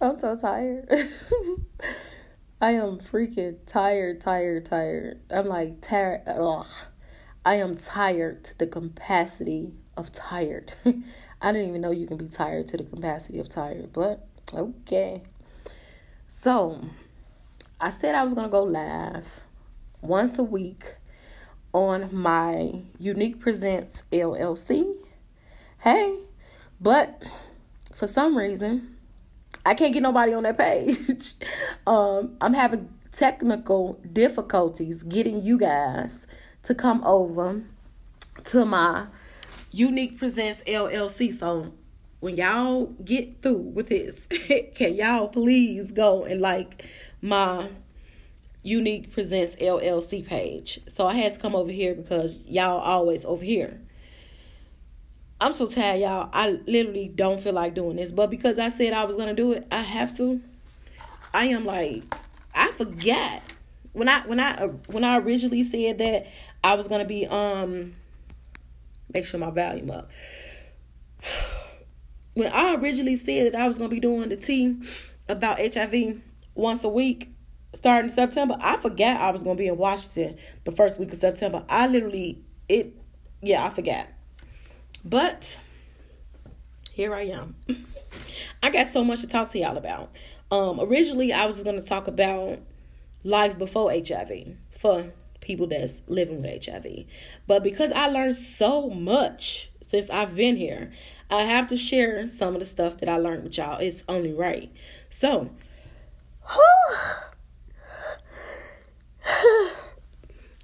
I'm so tired. I am freaking tired. I'm like tired. Ugh. I am tired to the capacity of tired. I didn't even know you can be tired to the capacity of tired, but okay. So, I said I was going to go live once a week on my Unique Presents LLC. Hey, but for some reason, I can't get nobody on that page. I'm having technical difficulties getting you guys to come over to my Unique Presents LLC. So when y'all get through with this, can y'all please go and like my Unique Presents LLC page? So I had to come over here because y'all always over here. I'm so tired, y'all. I literally don't feel like doing this. But because I said I was going to do it, I have to. I am like, I forgot. When I originally said that I was going to be, make sure my volume up. When I originally said that I was going to be doing the tea about HIV once a week, starting September, I forgot I was going to be in Washington the first week of September. I forgot. But here I am. I got so much to talk to y'all about. Originally, I was going to talk about life before HIV for people that's living with HIV. But because I learned so much since I've been here, I have to share some of the stuff that I learned with y'all. It's only right. So,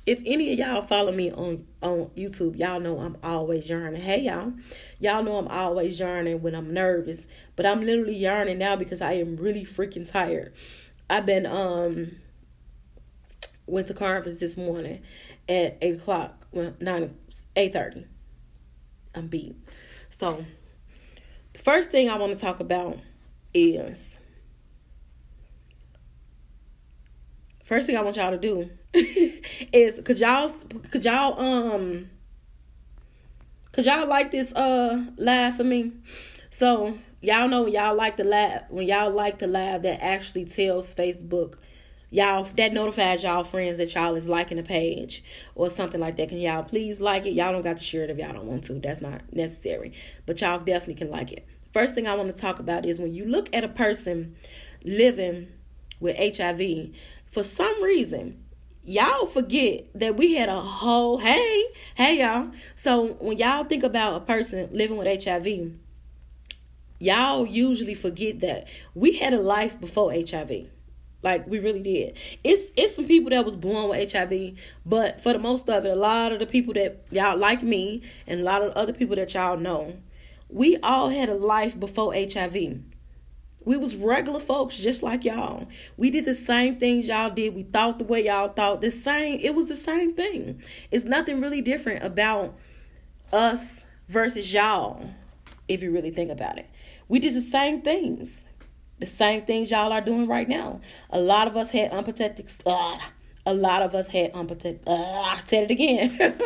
if any of y'all follow me on YouTube, y'all know I'm always yearning. Hey, y'all. Y'all know I'm always yearning when I'm nervous. But I'm literally yearning now because I am really freaking tired. I've been, went to conference this morning at 8 o'clock. Well, 8:30. I'm beat. So, the first thing I want to talk about is... First thing I want y'all to do is could y'all like this live for me? So y'all know when y'all like the live that actually tells Facebook y'all, that notifies y'all friends that y'all is liking the page or something like that. Can y'all please like it? Y'all don't got to share it if y'all don't want to. That's not necessary. But y'all definitely can like it. First thing I want to talk about is when you look at a person living with HIV, for some reason, y'all forget that we had a whole, hey y'all. So when y'all think about a person living with HIV, y'all usually forget that we had a life before HIV. Like, we really did. It's some people that was born with HIV, but for the most of it, a lot of the people that y'all like me and a lot of other people that y'all know, we all had a life before HIV. We was regular folks just like y'all. We did the same things y'all did. We thought the way y'all thought. It was the same thing. It's nothing really different about us versus y'all, if you really think about it. We did the same things. The same things y'all are doing right now. A lot of us had unprotected... A lot of us had unprotected... I said it again.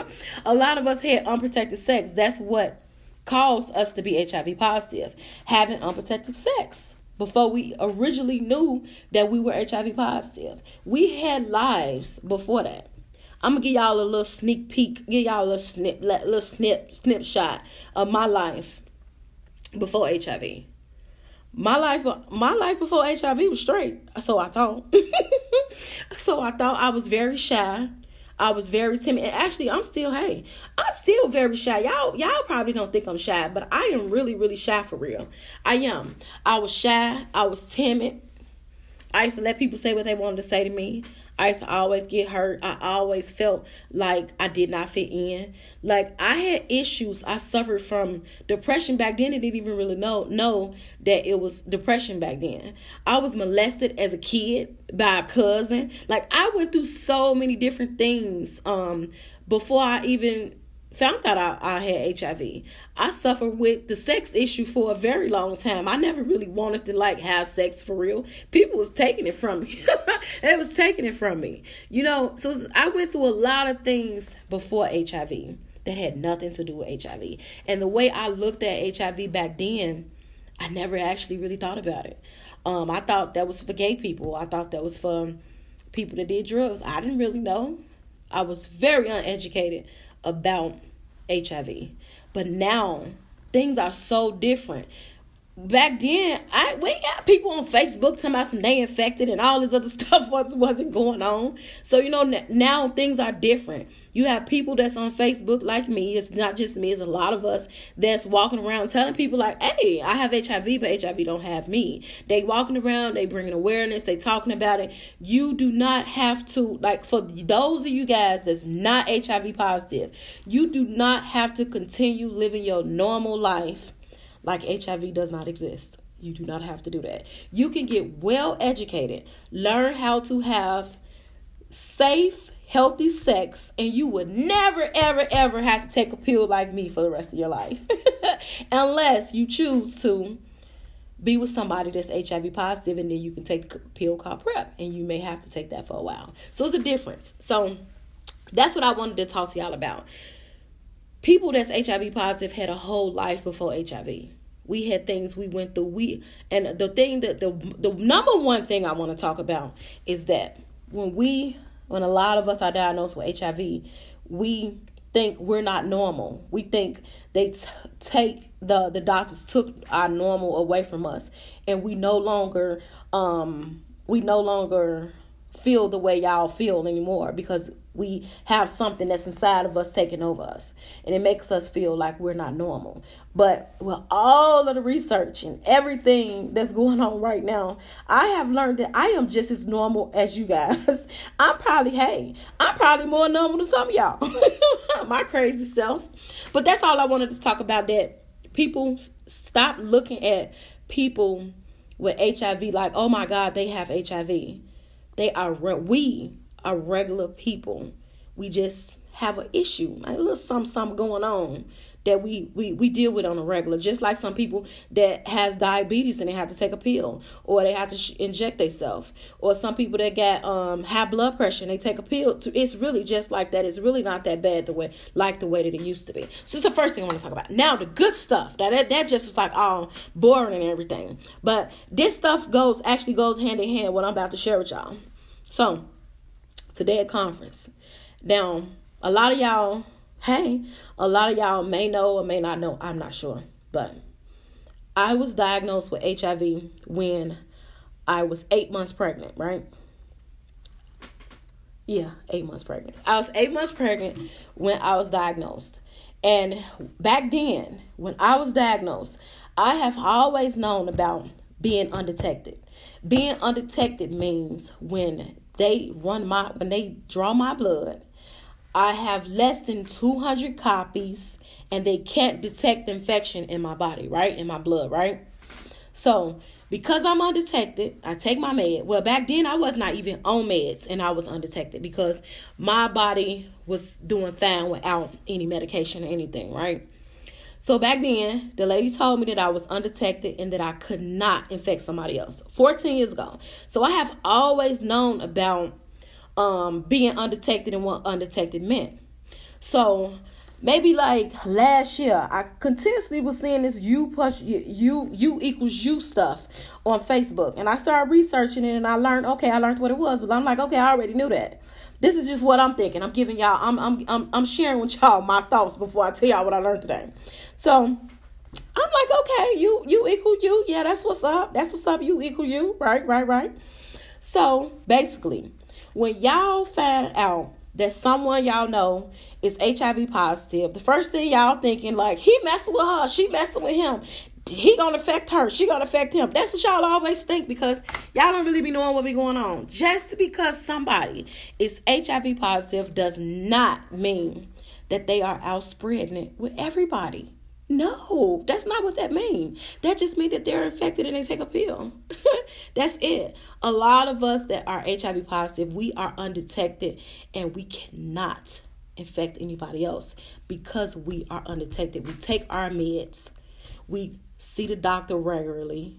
A lot of us had unprotected sex. That's what caused us to be HIV positive. Having unprotected sex. Before we originally knew that we were HIV positive. We had lives before that. I'm going to give y'all a little sneak peek. Give y'all a little snapshot of my life before HIV. My life before HIV was straight. So I thought. I was very shy. I was very timid. And actually, I'm still very shy. Y'all probably don't think I'm shy, but I am really, really shy for real. I am. I was shy. I was timid. I used to let people say what they wanted to say to me. I used to always get hurt. I always felt like I did not fit in. Like, I had issues. I suffered from depression back then. I didn't even really know that it was depression back then. I was molested as a kid by a cousin. Like, I went through so many different things before I even found out I had HIV. I suffered with the sex issue for a very long time. I never really wanted to have sex for real. People was taking it from me. They was taking it from me. So I went through a lot of things before HIV that had nothing to do with HIV. And the way I looked at HIV back then, I never actually really thought about it. I thought that was for gay people. I thought that was for people that did drugs. I didn't really know. I was very uneducated about HIV. But now things are so different. Back then, we got people on Facebook talking about some they infected and all this other stuff wasn't going on. So, now things are different. You have people that's on Facebook like me. It's not just me. It's a lot of us that's walking around telling people like, hey, I have HIV, but HIV don't have me. They walking around. They bringing awareness. They talking about it. You do not have to, like, for those of you guys that's not HIV positive, you do not have to continue living your normal life like HIV does not exist. You do not have to do that. You can get well educated, learn how to have safe, healthy sex, and you would never, ever, ever have to take a pill like me for the rest of your life. Unless you choose to be with somebody that's HIV positive, and then you can take a pill called PrEP, and you may have to take that for a while. So it's a difference. So that's what I wanted to talk to y'all about. People that's HIV positive had a whole life before HIV. We had things we went through. And the thing that the number one thing I want to talk about is that when a lot of us are diagnosed with HIV, we think we're not normal. We think they the doctors took our normal away from us, and we no longer feel the way y'all feel anymore, because we have something that's inside of us taking over us, and it makes us feel like we're not normal. But with all of the research and everything that's going on right now, I have learned that I am just as normal as you guys. I'm probably more normal than some of y'all. My crazy self. But that's all I wanted to talk about, that people stop looking at people with HIV like, oh my God, they have HIV. We are regular people. We just have an issue, a little something going on that we deal with on a regular. Just like some people that has diabetes and they have to take a pill, or they have to inject themselves, or some people that got high blood pressure and they take a pill. It's really just like that. It's really not that bad the way that it used to be. So it's the first thing I want to talk about. Now the good stuff. That just was like all boring and everything. But this stuff actually goes hand in hand with what I'm about to share with y'all. So today at conference. Now, a lot of y'all may know or may not know. I'm not sure. But I was diagnosed with HIV when I was 8 months pregnant, right? Yeah, 8 months pregnant. I was 8 months pregnant when I was diagnosed. And back then, when I was diagnosed, I have always known about being undetected. Being undetected means when they draw my blood, I have less than 200 copies, and they can't detect infection in my body, right? In my blood, right? So because I'm undetected, I take my med. Well, back then I was not even on meds, and I was undetected because my body was doing fine without any medication or anything, right? So back then, the lady told me that I was undetected and that I could not infect somebody else. 14 years ago. So I have always known about being undetected and what undetected meant. So maybe like last year, I continuously was seeing this UEqualsU stuff on Facebook. And I started researching it, and I learned what it was. But I'm like, okay, I already knew that. This is just what I'm thinking. I'm giving y'all, I'm sharing with y'all my thoughts before I tell y'all what I learned today. So I'm like, okay, you equal you. Yeah, that's what's up. That's what's up. You equal you. Right. So basically, when y'all find out that someone y'all know is HIV positive, the first thing y'all thinking like, he messing with her, she messing with him. He gonna affect her, she gonna affect him. That's what y'all always think, because y'all don't really be knowing what be going on. Just because somebody is HIV positive does not mean that they are out spreading it with everybody. No, that's not what that means. That just means that they're infected and they take a pill. That's it. A lot of us that are HIV positive, we are undetected, and we cannot infect anybody else because we are undetected. We take our meds. We see the doctor regularly,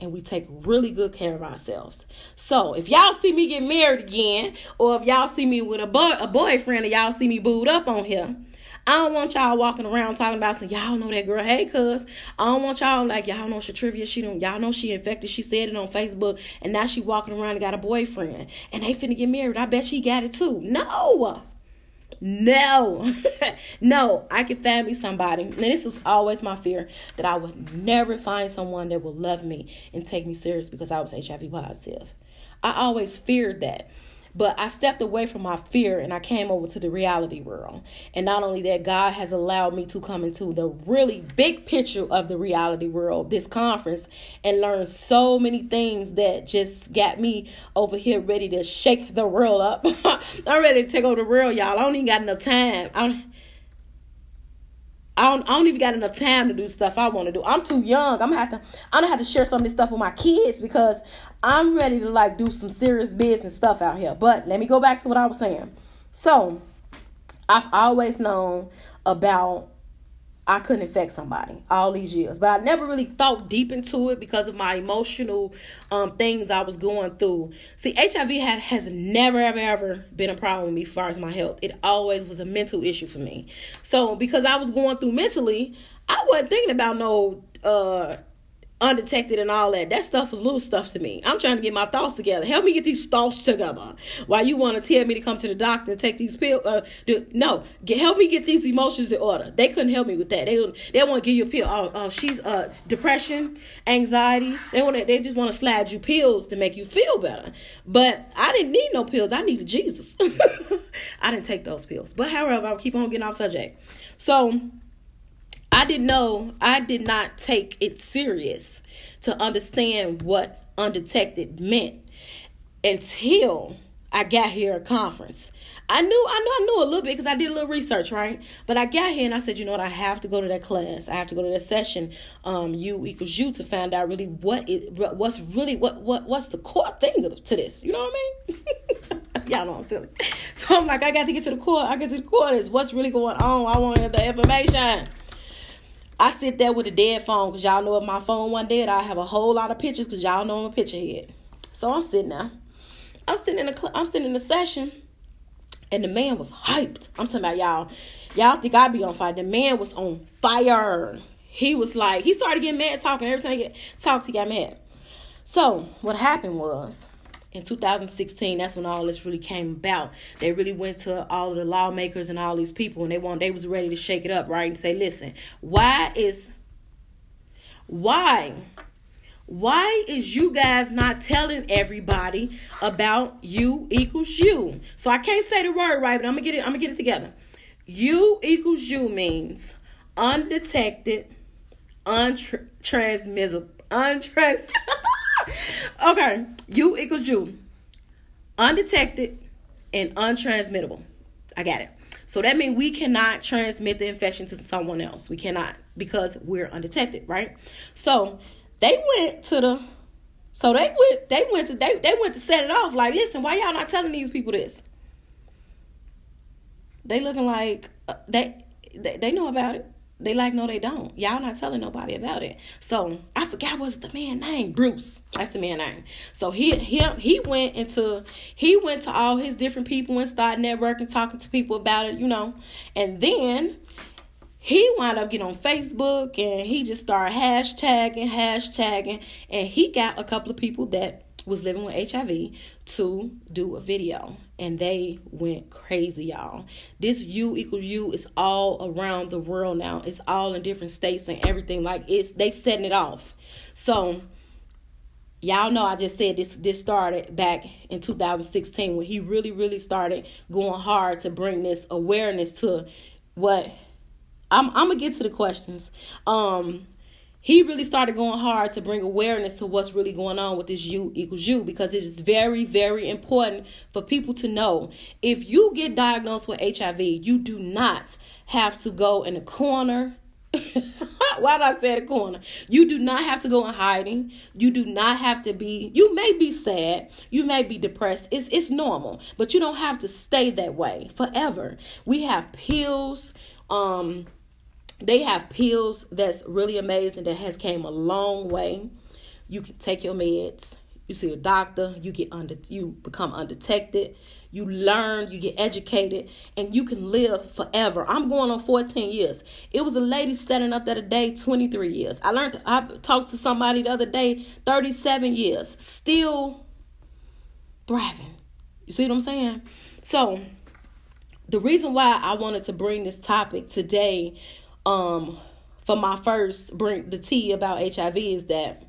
and we take really good care of ourselves. So if y'all see me get married again, or if y'all see me with a boyfriend, or y'all see me booed up on here, I don't want y'all walking around talking about some, y'all know that girl, hey, cuz. I don't want y'all like, y'all know Shatrivia, y'all know she infected, she said it on Facebook, and now she walking around and got a boyfriend, and they finna get married. I bet she got it too. No. No, I can find me somebody. And this was always my fear, that I would never find someone that would love me and take me serious because I was HIV positive. I always feared that. But I stepped away from my fear and I came over to the reality world. And not only that, God has allowed me to come into the really big picture of the reality world, this conference, and learn so many things that just got me over here ready to shake the world up. I'm ready to take over the world, y'all. I don't even got enough time. I don't even got enough time to do stuff I want to do. I'm too young. I'm gonna have to share some of this stuff with my kids because I'm ready to like do some serious business stuff out here. But let me go back to what I was saying. So I've always known about I couldn't infect somebody all these years, but I never really thought deep into it because of my emotional things I was going through. See, HIV has never, ever been a problem with me as far as my health. It always was a mental issue for me. So because I was going through mentally, I wasn't thinking about no undetected and all that. That stuff was little stuff to me. I'm trying to get my thoughts together. Help me get these thoughts together. Why you want to tell me to come to the doctor and take these pills? Help me get these emotions in order. They couldn't help me with that. They want to give you a pill. She's depression, anxiety. They just want to slide you pills to make you feel better. But I didn't need no pills. I needed Jesus. I didn't take those pills. But however, I'll keep on getting off subject. So I did not take it serious to understand what undetected meant until I got here at conference. I knew a little bit because I did a little research, right? But I got here and I said, you know what? I have to go to that class. I have to go to that session, UEqualsU, to find out really what's the core thing to this. You know what I mean? Y'all know I'm silly. So I'm like, I got to get to the core. I get to the core of this. What's really going on? I wanted the information. I sit there with a dead phone because y'all know if my phone wasn't dead, I have a whole lot of pictures because y'all know I'm a picture head. So I'm sitting there. I'm sitting in the session, and the man was hyped. I'm talking about y'all think I be on fire. The man was on fire. He was like, he started getting mad talking. Every time he talked, he got mad. So what happened was, in 2016, that's when all this really came about. They really went to all of the lawmakers and all these people, and they was ready to shake it up, right? And say, listen, why is you guys not telling everybody about UEqualsU? So I can't say the word right, but I'm gonna get it together. UEqualsU means undetected, untransmissible. Okay, UEqualsU, undetected and untransmittable. I got it. So that means we cannot transmit the infection to someone else. We cannot, because we're undetected, right? So they went to set it off. Like, listen, why y'all not telling these people this? They looking like they know about it. They like, no, they don't. Y'all not telling nobody about it. So I forgot what's the man's name. Bruce. That's the man's name. So he went to all his different people and started networking, talking to people about it, you know. And then he wound up getting on Facebook and he just started hashtagging, and he got a couple of people that was living with HIV to do a video, and they went crazy, y'all. This UEqualsU is all around the world now. It's all in different states and everything. Like, they setting it off. So y'all know I just said this started back in 2016 when he really started going hard to bring this awareness to what I'm gonna get to the questions. He really started going hard to bring awareness to what's really going on with this UEqualsU, because it is very, very important for people to know. If you get diagnosed with HIV, you do not have to go in a corner. Why did I say the corner? You do not have to go in hiding. You do not have to be, you may be sad. You may be depressed. It's normal, but you don't have to stay that way forever. We have pills. They have pills that's really amazing, that has came a long way. You can take your meds. You see a doctor. You become undetected. you learn, you get educated, and you can live forever. I'm going on 14 years. It was a lady standing up the other day, 23 years. I talked to somebody the other day, 37 years, still thriving. You see what I'm saying? So the reason why I wanted to bring this topic today, for my first bring the tea about HIV, is that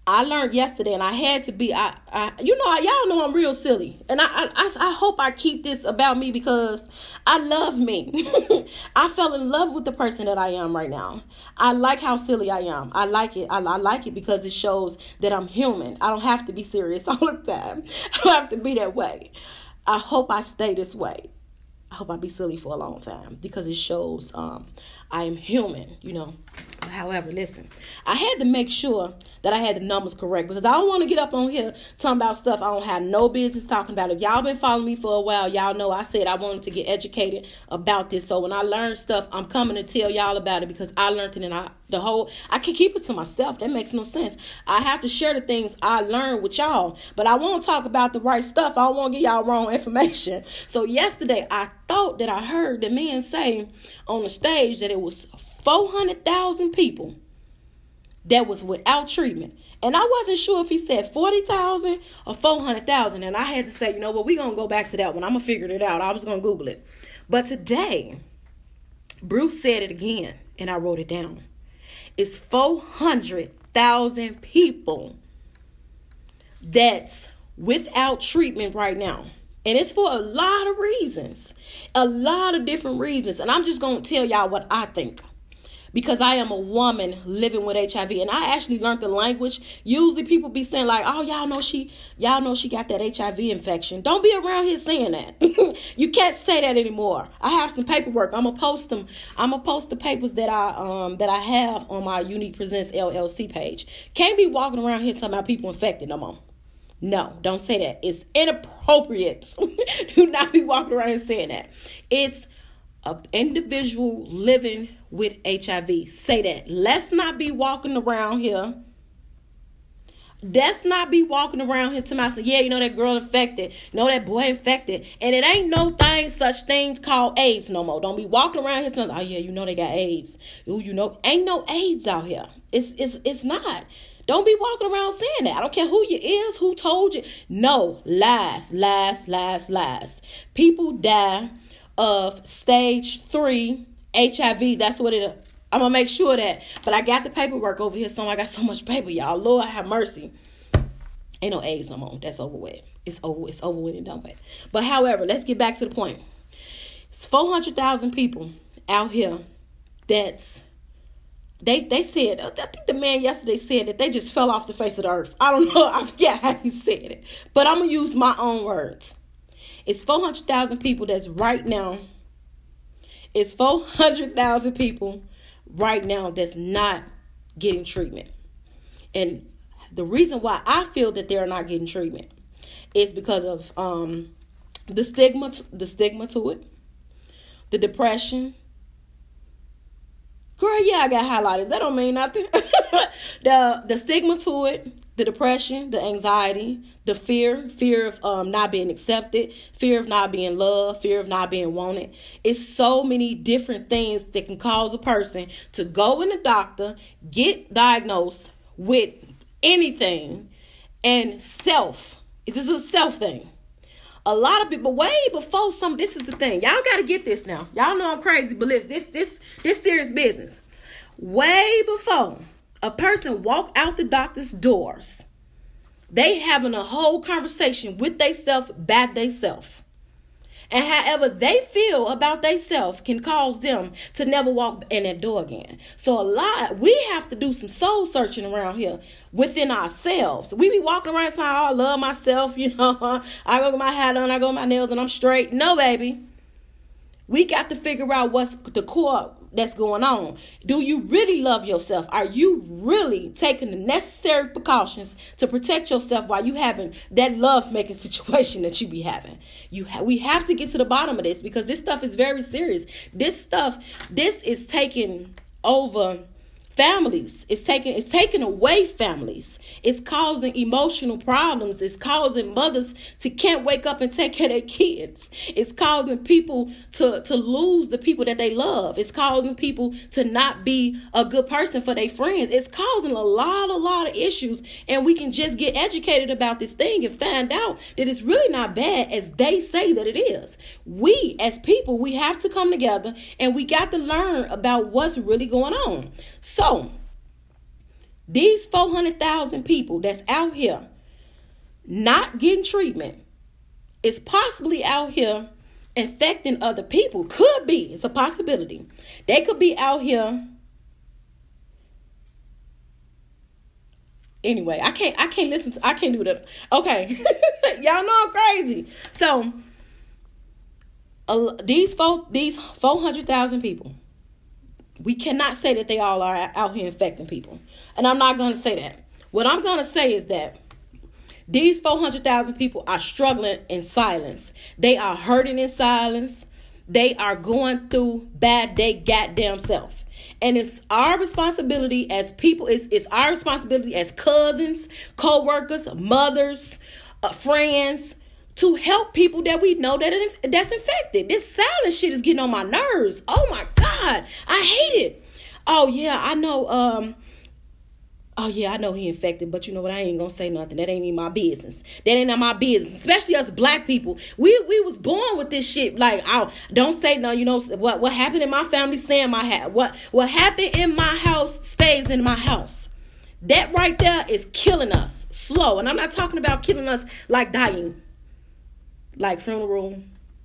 I learned yesterday, and I had to be, y'all know I'm real silly. And I hope I keep this about me because I love me. I fell in love with the person that I am right now. I like how silly I am. I like it. I like it because it shows that I'm human. I don't have to be serious all the time. I don't have to be that way. I hope I stay this way. I hope I be silly for a long time because it shows I am human, However, listen, I had to make sure that I had the numbers correct because I don't want to get up on here talking about stuff I don't have no business talking about. If y'all been following me for a while, y'all know I said I wanted to get educated about this. So when I learn stuff, I'm coming to tell y'all about it because I learned it, and I can keep it to myself. That makes no sense. I have to share the things I learned with y'all, but I won't talk about the right stuff. I don't want to give y'all wrong information. So yesterday, I thought that I heard the man say on the stage that it was 400,000 people that was without treatment. And I wasn't sure if he said 40,000 or 400,000. And I had to say, we're going to go back to that one. I'm going to figure it out. I was going to Google it. But today, Bruce said it again, and I wrote it down. It's 400,000 people that's without treatment right now. And it's for a lot of reasons, a lot of different reasons. And I'm just going to tell y'all what I think, because I am a woman living with HIV, and I actually learned the language. Usually people be saying like, oh, y'all know she got that HIV infection. Don't be around here saying that. You can't say that anymore. I have some paperwork. I'm gonna post them. I'm gonna post the papers that I have on my Unique Presents LLC page. Can't be walking around here talking about people infected no more. No, don't say that. It's inappropriate. Do not be walking around here saying that. It's an individual living with HIV. Say that. Let's not be walking around here. Let's not be walking around here to myself. Yeah, that girl infected. That boy infected. And it ain't no such things called AIDS no more. Don't be walking around here to oh yeah, they got AIDS. Ain't no AIDS out here. It's not. Don't be walking around saying that. I don't care who you is, who told you. No, lies. People die of stage 3 HIV. That's what it is. I'm going to make sure that. But I got the paperwork over here, so I got so much paper, y'all. Lord have mercy. Ain't no AIDS no more. That's over with. It's over with and done with. But however, let's get back to the point. It's 400,000 people out here that's They said, I think the man yesterday said that they just fell off the face of the earth. I don't know. I forget how he said it. But I'm going to use my own words. It's 400,000 people that's right now. It's 400,000 people right now that's not getting treatment. And the reason why I feel that they're not getting treatment is because of the stigma to it, the depression. Girl, yeah, I got highlighters. That don't mean nothing. The stigma to it, the depression, the anxiety, the fear of not being accepted, fear of not being loved, fear of not being wanted. It's so many different things that can cause a person to go in the doctor, get diagnosed with anything, and It's just a self thing. A lot of people, way before this is the thing. Y'all got to get this now. Y'all know I'm crazy, but listen, this serious business. Way before a person walk out the doctor's doors, they having a whole conversation with theyself, about theyself. And however they feel about theyself can cause them to never walk in that door again. So we have to do some soul searching around here within ourselves. We be walking around saying, oh, I love myself, I go get my hat on, I go get my nails, and I'm straight. No, baby. We got to figure out what's the core that's going on. Do you really love yourself? Are you really taking the necessary precautions to protect yourself while you having that love-making situation that you be having? We have to get to the bottom of this because this stuff is very serious. This is taking over families. It's taking away families. It's causing emotional problems. It's causing mothers to can't wake up and take care of their kids. It's causing people to lose the people that they love. It's causing people to not be a good person for their friends. It's causing a lot of issues. And we can just get educated about this thing and find out that it's really not bad as they say that it is. We as people, we have to come together and we got to learn about what's really going on. So, these 400,000 people that's out here not getting treatment is possibly out here infecting other people. Could be. It's a possibility. They could be out here. Anyway, I can't listen to, I can't do that. Okay. Y'all know I'm crazy. So, these 400,000 people, we cannot say that they all are out here infecting people. And I'm not going to say that. What I'm going to say is that these 400,000 people are struggling in silence. They are hurting in silence. They are going through bad day goddamn self. And it's our responsibility as people. It's our responsibility as cousins, co-workers, mothers, friends, to help people that we know that's infected. This silent shit is getting on my nerves. Oh my God, I hate it. Oh yeah, I know. I know he infected, but you know what? I ain't gonna say nothing. That ain't even my business. That ain't my business. Especially us black people. We was born with this shit. Like, don't say no. You know what happened in my family? Stay in my house. What happened in my house stays in my house. That right there is killing us slow. And I'm not talking about killing us like dying. Like funeral,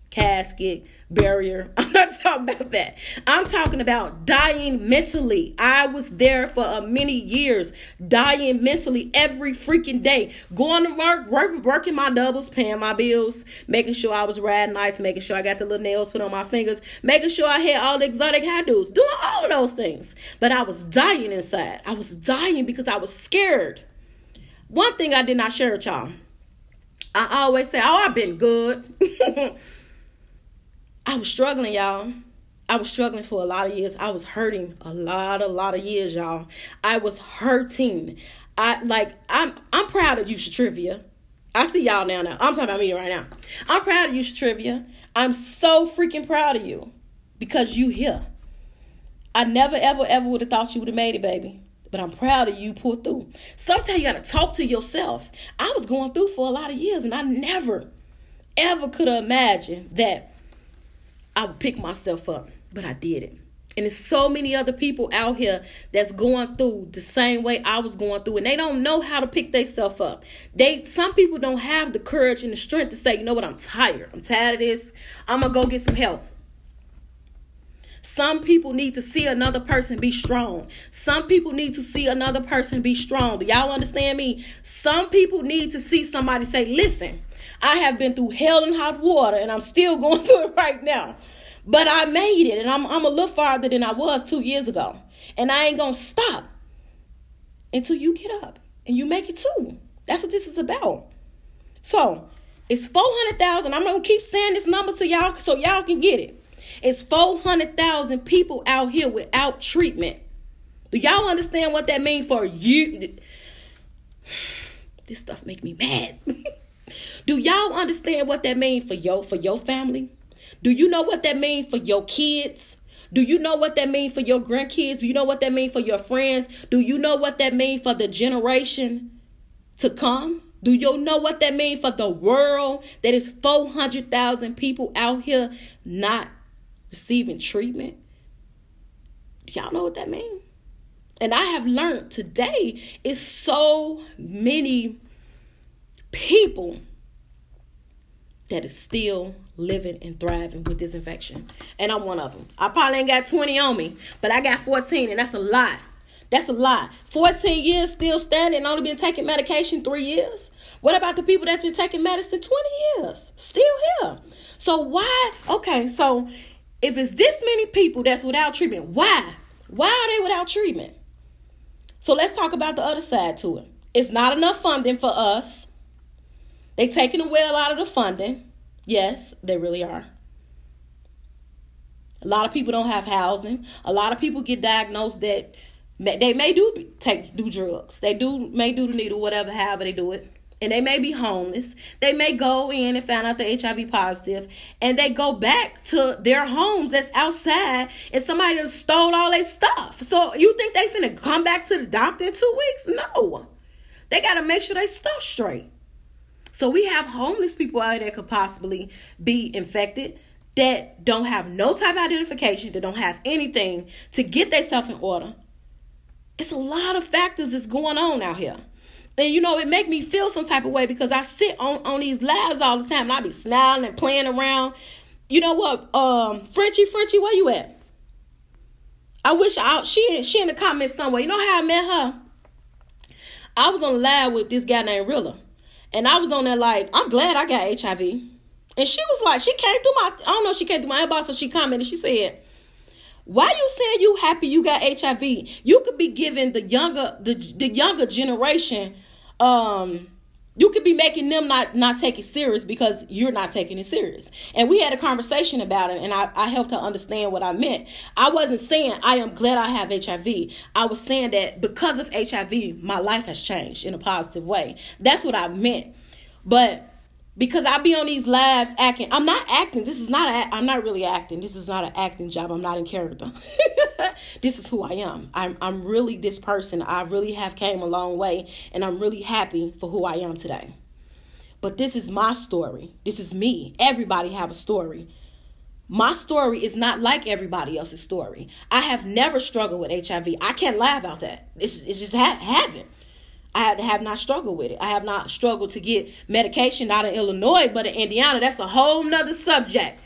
casket, barrier. I'm not talking about that. I'm talking about dying mentally. I was there for many years, dying mentally every freaking day. Going to work, working my doubles, paying my bills, making sure I was riding nice, making sure I got the little nails put on my fingers, making sure I had all the exotic hairdos, doing all of those things. But I was dying inside. I was dying because I was scared. One thing I did not share with y'all. I always say, I've been good. I was struggling, y'all. I was struggling for a lot of years. I was hurting a lot of years, y'all. I was hurting. I'm proud of you, Trivia. I see y'all now. I'm talking about me right now. I'm proud of you, Trivia. I'm so freaking proud of you because you here. I never, ever would have thought you would have made it, baby. But I'm proud of you pulled through. Sometimes you got to talk to yourself. I was going through for a lot of years and I never, ever could have imagined that I would pick myself up. But I did it. And there's so many other people out here that's going through the same way I was going through. And they don't know how to pick themselves up. Some people don't have the courage and the strength to say, you know what, I'm tired. I'm tired of this. I'm going to go get some help. Some people need to see another person be strong. Some people need to see another person be strong. Do y'all understand me? Some people need to see somebody say, listen, I have been through hell and hot water and I'm still going through it right now. But I made it and I'm a little farther than I was 2 years ago. And I ain't going to stop until you get up and you make it too. That's what this is about. So it's 400,000. I'm going to keep saying this number to y'all so y'all can get it. It's 400,000 people out here without treatment. Do y'all understand what that means for you? This stuff make me mad. Do y'all understand what that means for your family? Do you know what that means for your kids? Do you know what that means for your grandkids? Do you know what that means for your friends? Do you know what that means for the generation to come? Do you know what that means for the world? That is 400,000 people out here not receiving treatment. Do y'all know what that means? And I have learned today is so many people that is still living and thriving with this infection. And I'm one of them. I probably ain't got 20 on me, but I got 14, and that's a lot. That's a lot. 14 years still standing and only been taking medication 3 years. What about the people that's been taking medicine 20 years? Still here. So why? Okay, so if it's this many people that's without treatment, why? Why are they without treatment? So let's talk about the other side to it. It's not enough funding for us. They taking the well out of the funding. Yes, they really are. A lot of people don't have housing. A lot of people get diagnosed that They may do drugs. They may do the needle, whatever, however they do it. And they may be homeless. They may go in and find out they're HIV positive. And they go back to their homes that's outside. And somebody done stole all their stuff. So you think they finna come back to the doctor in 2 weeks? No. They got to make sure they stuff straight. So we have homeless people out there that could possibly be infected that don't have no type of identification, that don't have anything to get themselves in order. It's a lot of factors that's going on out here. And, it make me feel some type of way because I sit on these labs all the time and I be smiling and playing around. You know what? Frenchie, where you at? I wish she in the comments somewhere. You know how I met her? I was on the lab with this guy named Rilla. And I was on there like, I'm glad I got HIV. And she was like, she came through my inbox, so she commented, she said, why you saying you happy you got HIV? You could be giving the younger generation, you could be making them not take it serious because you're not taking it serious. And we had a conversation about it, and I helped her understand what I meant. I wasn't saying I am glad I have HIV. I was saying that because of HIV, my life has changed in a positive way. That's what I meant. But because I be on these labs acting, I'm not acting. I'm not really acting. This is not an acting job. I'm not in character. This is who I am. I'm really this person. I really have came a long way, and I'm really happy for who I am today. But this is my story. This is me. Everybody have a story. My story is not like everybody else's story. I have never struggled with HIV. I can't lie about that. It's just haven't. I have not struggled with it. I have not struggled to get medication out of Illinois, but in Indiana, that's a whole nother subject.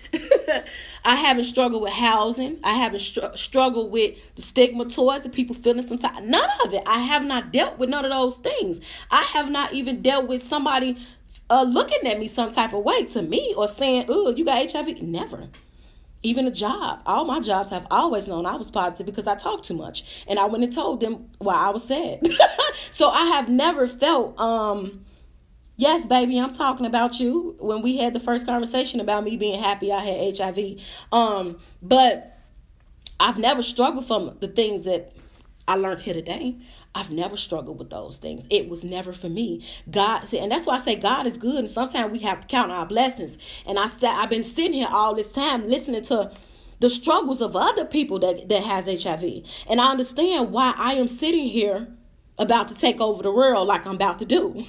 I haven't struggled with housing. I haven't struggled with the stigma towards the people feeling some type. None of it. I have not dealt with none of those things. I have not even dealt with somebody looking at me some type of way to me or saying, "Oh, you got HIV." Never. Even a job. All my jobs have always known I was positive because I talked too much. And I went and told them why I was sad. So I have never felt, yes, baby, I'm talking about you. When we had the first conversation about me being happy I had HIV. But I've never struggled from the things that I learned here today. I've never struggled with those things. It was never for me. God, and that's why I say God is good. And sometimes we have to count our blessings. And I've been sitting here all this time listening to the struggles of other people that has HIV. And I understand why I am sitting here about to take over the world like I'm about to do.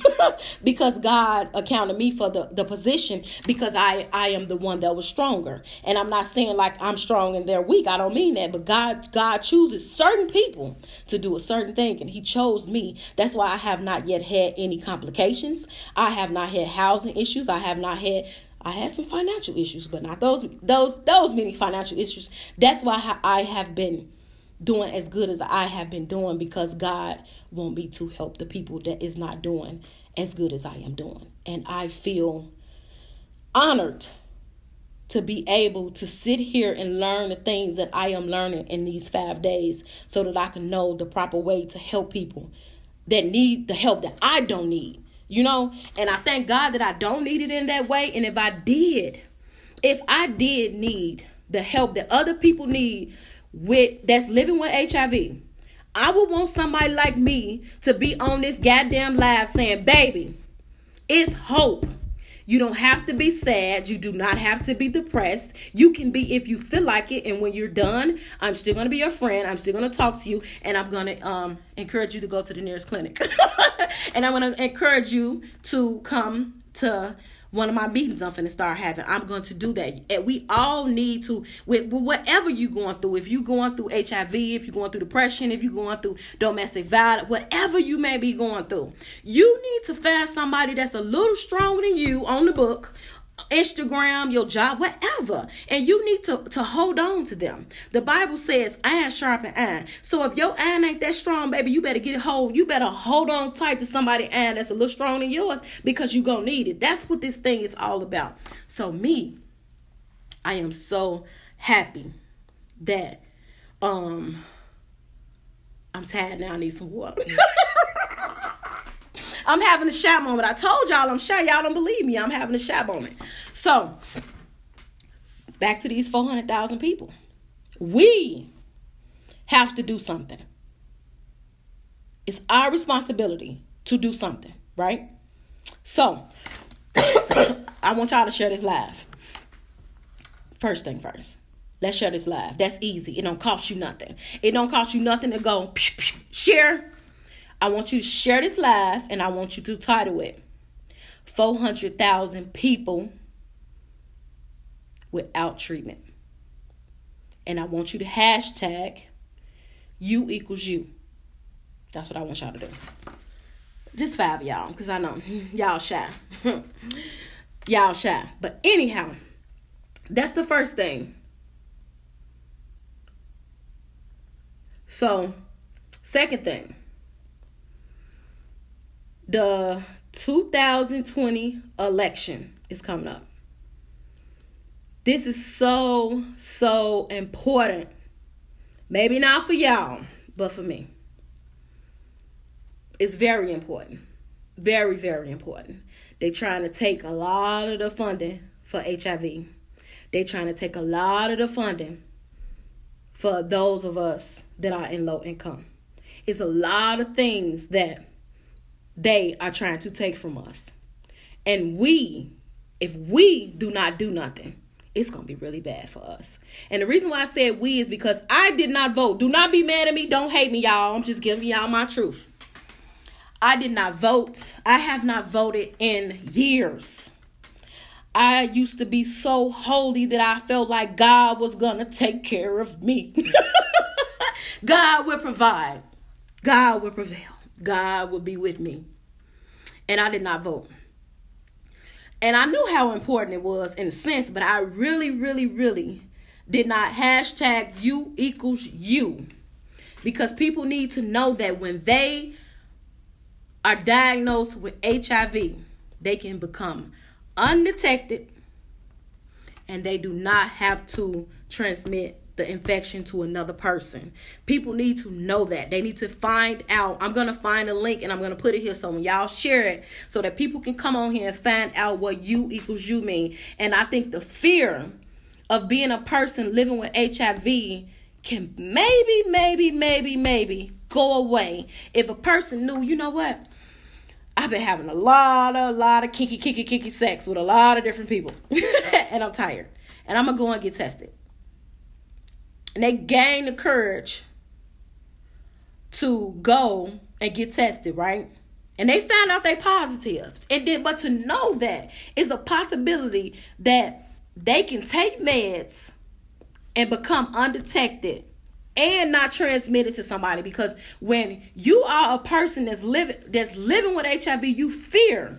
Because God accounted me for the position because I am the one that was stronger. And I'm not saying like I'm strong and they're weak. I don't mean that. But God chooses certain people to do a certain thing. And he chose me. That's why I have not yet had any complications. I have not had housing issues. I had some financial issues, but not those many financial issues. That's why I have been doing as good as I have been doing, because God want me to help the people that is not doing as good as I am doing. And I feel honored to be able to sit here and learn the things that I am learning in these 5 days so that I can know the proper way to help people that need the help that I don't need, and I thank God that I don't need it in that way. And if I did need the help that other people need that's living with HIV, I would want somebody like me to be on this goddamn live saying, baby, it's hope. You don't have to be sad. You do not have to be depressed. You can be if you feel like it. And when you're done, I'm still going to be your friend. I'm still going to talk to you. And I'm going to encourage you to go to the nearest clinic. And I'm going to encourage you to come to one of my meetings I'm finna start having. I'm going to do that. And we all need to, with whatever you're going through, if you're going through HIV, if you're going through depression, if you're going through domestic violence, whatever you may be going through, you need to find somebody that's a little stronger than you on the book, Instagram, your job, whatever. And you need to hold on to them. The Bible says iron sharpen iron. So if your iron ain't that strong, baby, you better you better hold on tight to somebody's iron that's a little stronger than yours, because you're going to need it. That's what this thing is all about. So I am so happy that I'm tired now. I need some water. I'm having a shy moment. I told y'all I'm shy. Y'all don't believe me. I'm having a shy moment. So, back to these 400,000 people. We have to do something. It's our responsibility to do something, right? So, I want y'all to share this live. First thing first. Let's share this live. That's easy. It don't cost you nothing. It don't cost you nothing to go share. I want you to share this live, and I want you to title it 400,000 people without treatment. And I want you to hashtag UEqualsU. That's what I want y'all to do. Just 5 of y'all, because I know y'all shy. Y'all shy. But anyhow, that's the first thing. So, second thing. The 2020 election is coming up. This is so, so important. Maybe not for y'all, but for me. It's very important. Very, very important. They're trying to take a lot of the funding for HIV. They're trying to take a lot of the funding for those of us that are in low income. It's a lot of things that they are trying to take from us. And if we do not do nothing, it's going to be really bad for us. And the reason why I said we is because I did not vote. Do not be mad at me. Don't hate me, y'all. I'm just giving y'all my truth. I did not vote. I have not voted in years. I used to be so holy that I felt like God was going to take care of me. God will provide. God will prevail. God will be with me. And I did not vote. And I knew how important it was in a sense, but I really, really, really did not hashtag UEqualsU. Because people need to know that when they are diagnosed with HIV, they can become undetected and they do not have to transmit the infection to another person. People need to know that. They need to find out. I'm going to find a link and I'm going to put it here so when y'all share it so that people can come on here and find out what UEqualsU mean. And I think the fear of being a person living with HIV can maybe go away if a person knew, you know what? I've been having a lot of kinky sex with a lot of different people. And I'm tired. And I'm going to go and get tested. And they gain the courage to go and get tested, right? And they found out they positive. But to know that is a possibility that they can take meds and become undetected and not transmit it to somebody. Because when you are a person that's living with HIV, you fear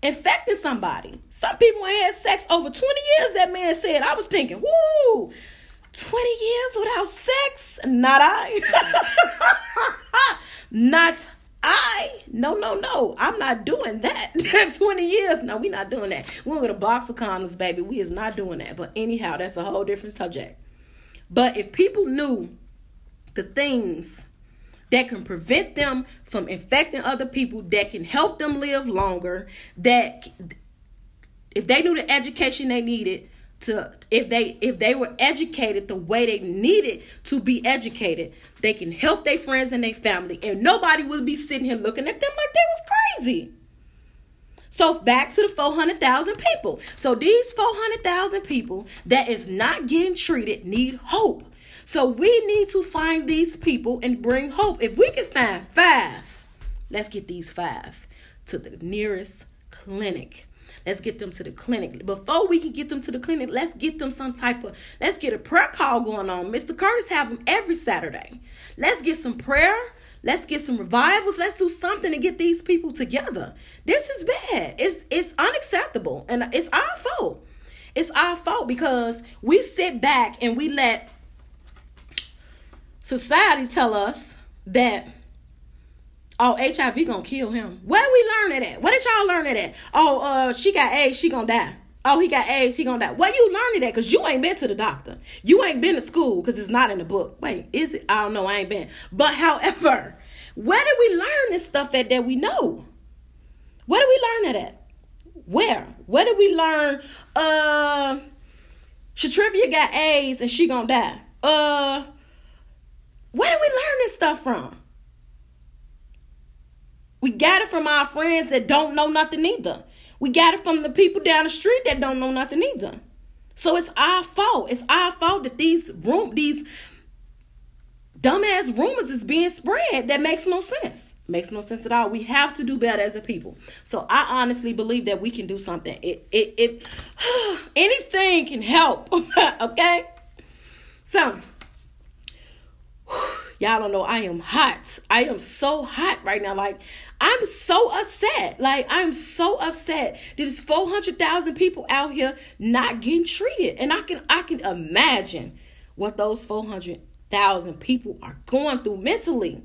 infecting somebody. Some people ain't had sex over 20 years, that man said. I was thinking, woo, 20 years without sex? Not I. Not I. No. I'm not doing that. 20 years. No, we not doing that. We're with a box of condoms, baby. We is not doing that. But anyhow, that's a whole different subject. But if people knew the things that can prevent them from infecting other people, that can help them live longer, that if they knew the education they needed, if they were educated the way they needed to be educated, they can help their friends and their family, and nobody would be sitting here looking at them like they was crazy. So back to the 400,000 people. So these 400,000 people that is not getting treated need hope. So we need to find these people and bring hope. If we can find 5, let's get these 5 to the nearest clinic. Let's get them to the clinic. Before we can get them to the clinic, let's get them let's get a prayer call going on. Mr. Curtis have them every Saturday. Let's get some prayer. Let's get some revivals. Let's do something to get these people together. This is bad. It's unacceptable. And it's our fault. It's our fault because we sit back and we let society tell us that, oh, HIV gonna kill him. Where we learn it at? Where did y'all learn it at? Oh, she got AIDS, she gonna die. Oh, he got AIDS, he gonna die. Where you learn it at? Because you ain't been to the doctor. You ain't been to school because it's not in the book. Wait, is it? I don't know. I ain't been. But however, where did we learn this stuff at that we know? Where did we learn it at? Where did we learn Shatrivia got AIDS and she gonna die? Where did we learn this stuff from? got it from our friends that don't know nothing either. We got it from the people down the street that don't know nothing either. So it's our fault. It's our fault that these dumbass rumors is being spread that makes no sense. Makes no sense at all. We have to do better as a people. So I honestly believe that we can do something. Anything can help. Okay? So y'all don't know, I am hot. I am so hot right now. Like, I'm so upset. Like, I'm so upset. There's 400,000 people out here not getting treated. And I can imagine what those 400,000 people are going through mentally.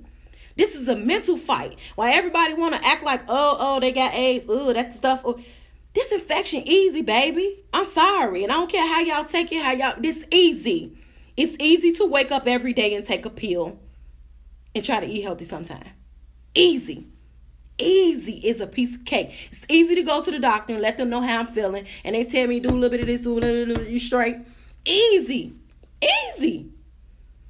This is a mental fight. Why everybody want to act like, oh, they got AIDS. Oh, that stuff. Oh, this infection easy, baby. I'm sorry. And I don't care how y'all take it, this easy. It's easy to wake up every day and take a pill and try to eat healthy sometime. Easy. Easy is a piece of cake. It's easy to go to the doctor and let them know how I'm feeling. And they tell me, do a little bit of this, do a little bit, you straight. Easy. Easy.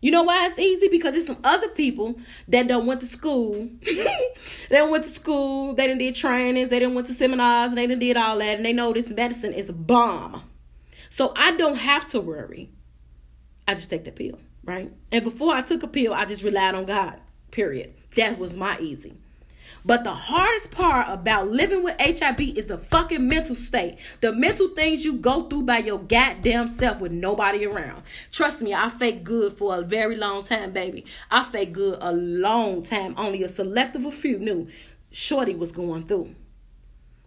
You know why it's easy? Because there's some other people that done went to school. They done went to school. They done did trainings. They done went to seminars. And they done did all that. And they know this medicine is a bomb. So I don't have to worry. I just take the pill, right? And before I took a pill, I just relied on God, period. That was my easy. But the hardest part about living with HIV is the fucking mental state. The mental things you go through by your goddamn self with nobody around. Trust me, I faked good for a very long time, baby. I faked good a long time. Only a selective few knew Shorty was going through.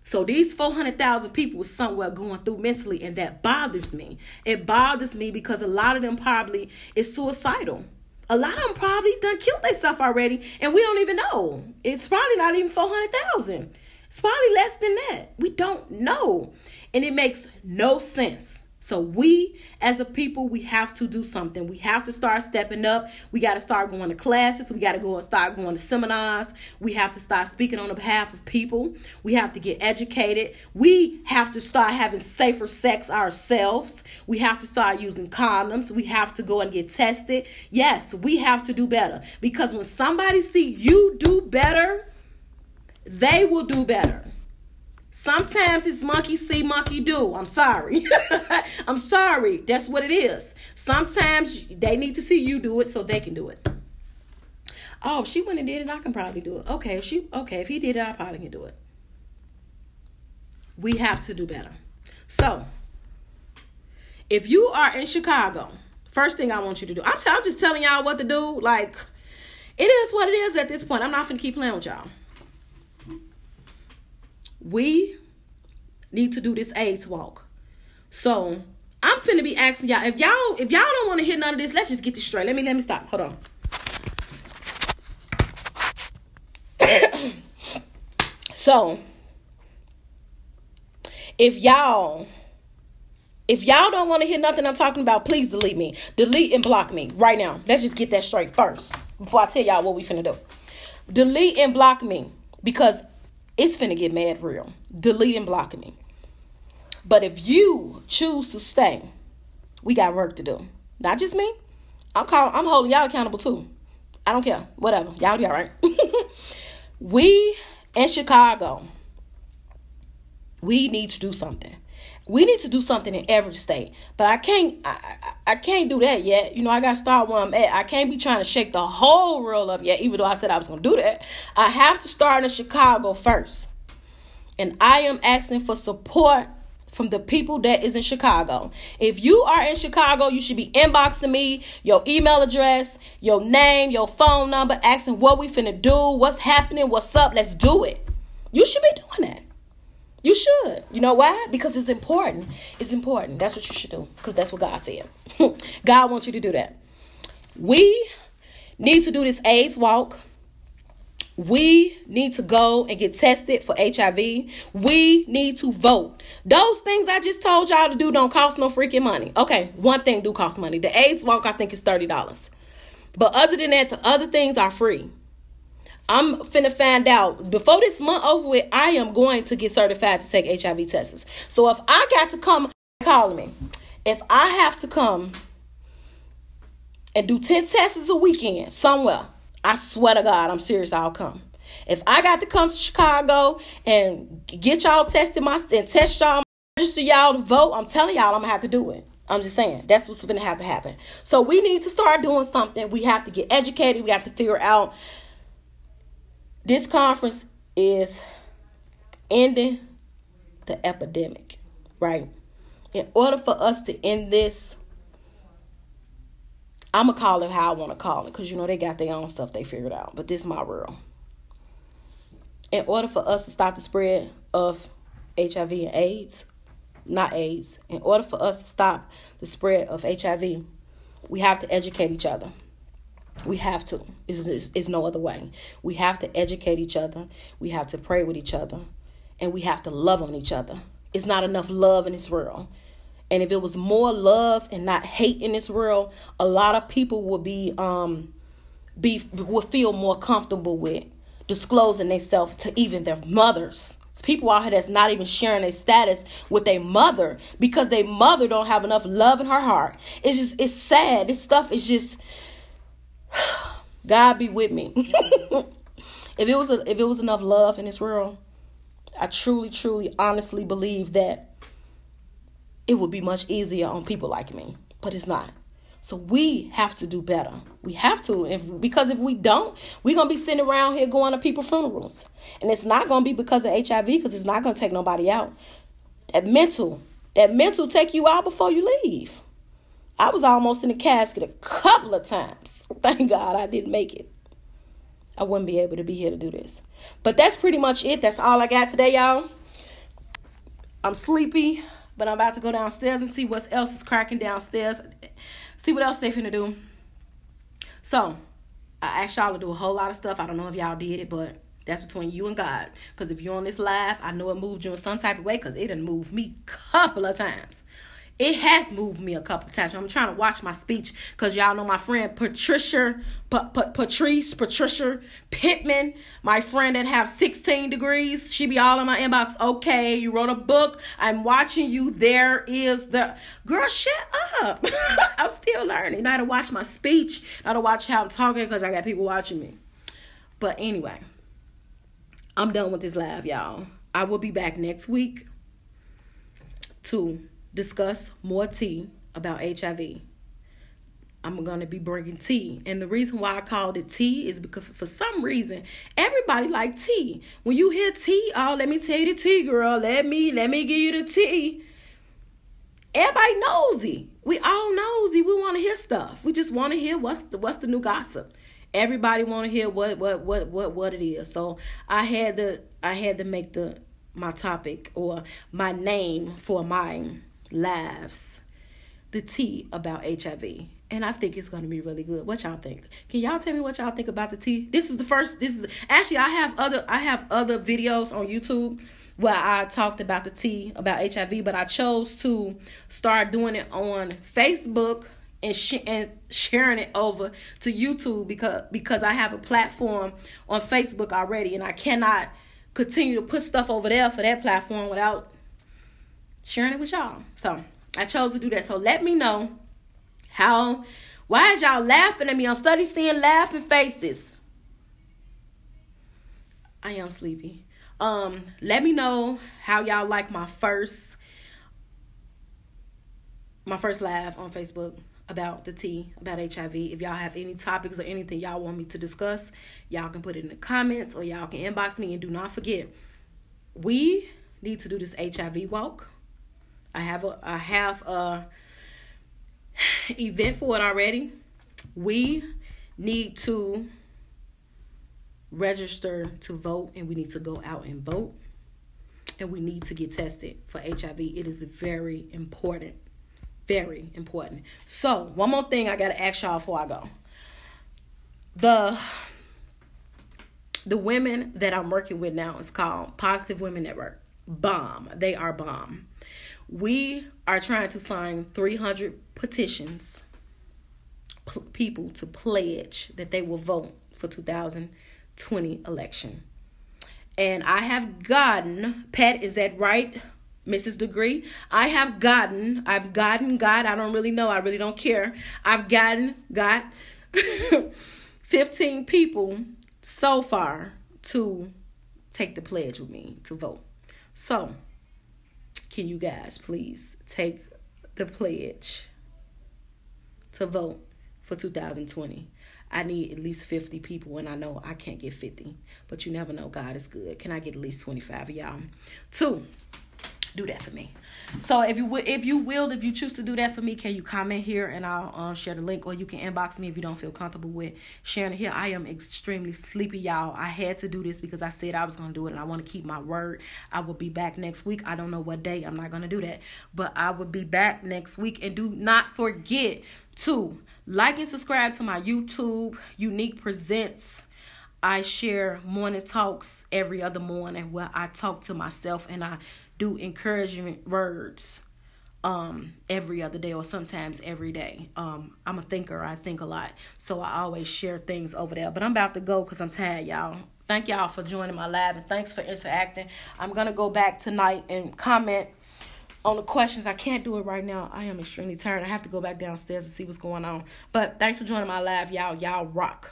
So these 400,000 people was somewhere going through mentally, and that bothers me. It bothers me because a lot of them probably is suicidal. A lot of them probably done killed themselves already, and we don't even know. It's probably not even 400,000. It's probably less than that. We don't know. And it makes no sense. So we, as a people, we have to do something. We have to start stepping up. We got to start going to classes. We got to go and start going to seminars. We have to start speaking on the behalf of people. We have to get educated. We have to start having safer sex ourselves. We have to start using condoms. We have to go and get tested. Yes, we have to do better. Because when somebody see you do better, they will do better. Sometimes it's monkey see, monkey do. I'm sorry. I'm sorry. That's what it is. Sometimes they need to see you do it so they can do it. Oh, she went and did it. I can probably do it. Okay, if he did it, I probably can do it. We have to do better. So, if you are in Chicago, first thing I want you to do, I'm just telling y'all what to do. Like, it is what it is at this point. I'm not finna keep playing with y'all. We need to do this AIDS walk. So I'm finna be asking y'all, if y'all don't want to hear none of this, let's just get this straight. Let me stop. Hold on. So if y'all don't want to hear nothing I'm talking about, please delete me. Delete and block me right now. Let's just get that straight first before I tell y'all what we finna do. Delete and block me, because it's finna get mad real. Delete and block me. But if you choose to stay, we got work to do. Not just me. I'm holding y'all accountable too. I don't care. Whatever. Y'all be all right. We in Chicago, we need to do something. We need to do something in every state. But I can't do that yet. You know, I got to start where I'm at. I can't be trying to shake the whole world up yet, even though I said I was going to do that. I have to start in Chicago first. And I am asking for support from the people that is in Chicago. If you are in Chicago, you should be inboxing me, your email address, your name, your phone number, asking what we finna do, what's happening, what's up, let's do it. You should be doing that. You should. You know why? Because it's important. It's important. That's what you should do. Because that's what God said. God wants you to do that. We need to do this AIDS walk. We need to go and get tested for HIV. We need to vote. Those things I just told y'all to do don't cost no freaking money. Okay, one thing do cost money. The AIDS walk, I think, is $30. But other than that, the other things are free. I'm finna find out before this month over with. I am going to get certified to take HIV tests. So if I got to come, calling me, if I have to come and do 10 tests a weekend somewhere, I swear to God, I'm serious, I'll come. If I got to come to Chicago and get y'all tested and test y'all, register y'all to vote, I'm telling y'all I'm going to have to do it. I'm just saying, that's what's going to have to happen. So we need to start doing something. We have to get educated. We have to figure out this conference is ending the epidemic, right? In order for us to end this, I'm going to call it how I want to call it, because, they got their own stuff they figured out. But this is my world. In order for us to stop the spread of HIV and AIDS, not AIDS, in order for us to stop the spread of HIV, we have to educate each other. We have to. It's no other way. We have to educate each other. We have to pray with each other. And we have to love on each other. It's not enough love in this world. And if it was more love and not hate in this world, a lot of people would would feel more comfortable with disclosing themselves to even their mothers. It's people out here that's not even sharing their status with their mother because their mother don't have enough love in her heart. It's sad. This stuff is just, God be with me. If it was enough love in this world, I truly, honestly believe that it would be much easier on people like me, but it's not. So we have to do better. We have to. Because if we don't, we're going to be sitting around here going to people's funerals. And it's not going to be because of HIV, because it's not going to take nobody out. That mental take you out before you leave. I was almost in the casket a couple of times. Thank God I didn't make it. I wouldn't be able to be here to do this. But that's pretty much it. That's all I got today, y'all. I'm sleepy, but I'm about to go downstairs and see what else is cracking downstairs. See what else they finna do. So, I asked y'all to do a whole lot of stuff. I don't know if y'all did it, but that's between you and God. Because if you're on this live, I know it moved you in some type of way, because it done moved me a couple of times. It has moved me a couple of times. I'm trying to watch my speech, because y'all know my friend Patricia Pittman, my friend that have 16 degrees. She be all in my inbox. Okay, you wrote a book. I'm watching you. There is the girl. Shut up. I'm still learning. I had to watch my speech. I had to watch how I'm talking, because I got people watching me. But anyway, I'm done with this live, y'all. I will be back next week to discuss more tea about HIV. I'm going to be bringing tea. And the reason why I called it tea is because for some reason, everybody like tea. When you hear tea, oh, let me tell you the tea, girl. Let me give you the tea. Everybody nosy. We all nosy. We want to hear stuff. We just want to hear what's the new gossip. Everybody want to hear what it is. So I had to make my topic, or my name for my lives, the tea about HIV. And I think it's going to be really good. What y'all think? Can y'all tell me what y'all think about the tea? Actually, I have other videos on YouTube where I talked about the tea about HIV, but I chose to start doing it on Facebook and sharing it over to YouTube because I have a platform on Facebook already, and I cannot continue to put stuff over there for that platform without sharing it with y'all. So I chose to do that. So let me know why is y'all laughing at me? I'm studying seeing laughing faces. I am sleepy. Let me know how y'all like my first live on Facebook about the tea, about HIV. If y'all have any topics or anything y'all want me to discuss, y'all can put it in the comments, or y'all can inbox me. And do not forget, we need to do this HIV walk. I have a event for it already. We need to register to vote, and we need to go out and vote, and we need to get tested for HIV. It is very important. Very important. So, one more thing I got to ask y'all before I go. The women that I'm working with now is called Positive Women Network. Bomb. They are bomb. We are trying to sign 300 petitions, people to pledge that they will vote for 2020 election. And I have gotten, Pat, is that right, Mrs. Degree? I've gotten, I don't really know, I really don't care. Got 15 people so far to take the pledge with me to vote. So, can you guys please take the pledge to vote for 2020? I need at least 50 people, and I know I can't get 50, but you never know. God is good. Can I get at least 25 of y'all? 2, do that for me. So if you choose to do that for me, can you comment here and I'll share the link, or you can inbox me if you don't feel comfortable with sharing it here. I am extremely sleepy, y'all. I had to do this because I said I was going to do it, and I want to keep my word. I will be back next week. I don't know what day. I'm not going to do that, but I will be back next week. And do not forget to like and subscribe to my YouTube, Unique Presents. I share morning talks every other morning where I talk to myself and I do encouragement words every other day, or sometimes every day. I'm a thinker. I think a lot. So I always share things over there. But I'm about to go because I'm tired, y'all. Thank y'all for joining my live, and thanks for interacting. I'm going to go back tonight and comment on the questions. I can't do it right now. I am extremely tired. I have to go back downstairs to see what's going on. But thanks for joining my live, y'all. Y'all rock.